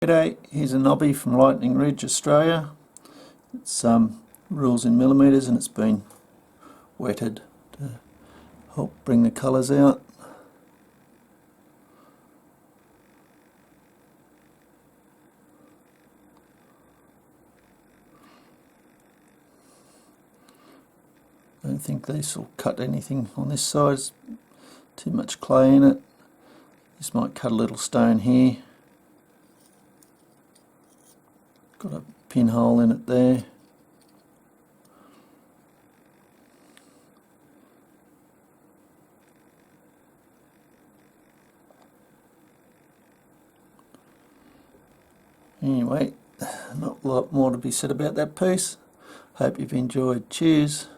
G'day, here's a Nobby from Lightning Ridge, Australia. It's rules in millimetres and it's been wetted to help bring the colours out. I don't think this will cut anything on this side, there's too much clay in it. This might cut a little stone here. Got a pinhole in it there. Anyway, not a lot more to be said about that piece. Hope you've enjoyed. Cheers.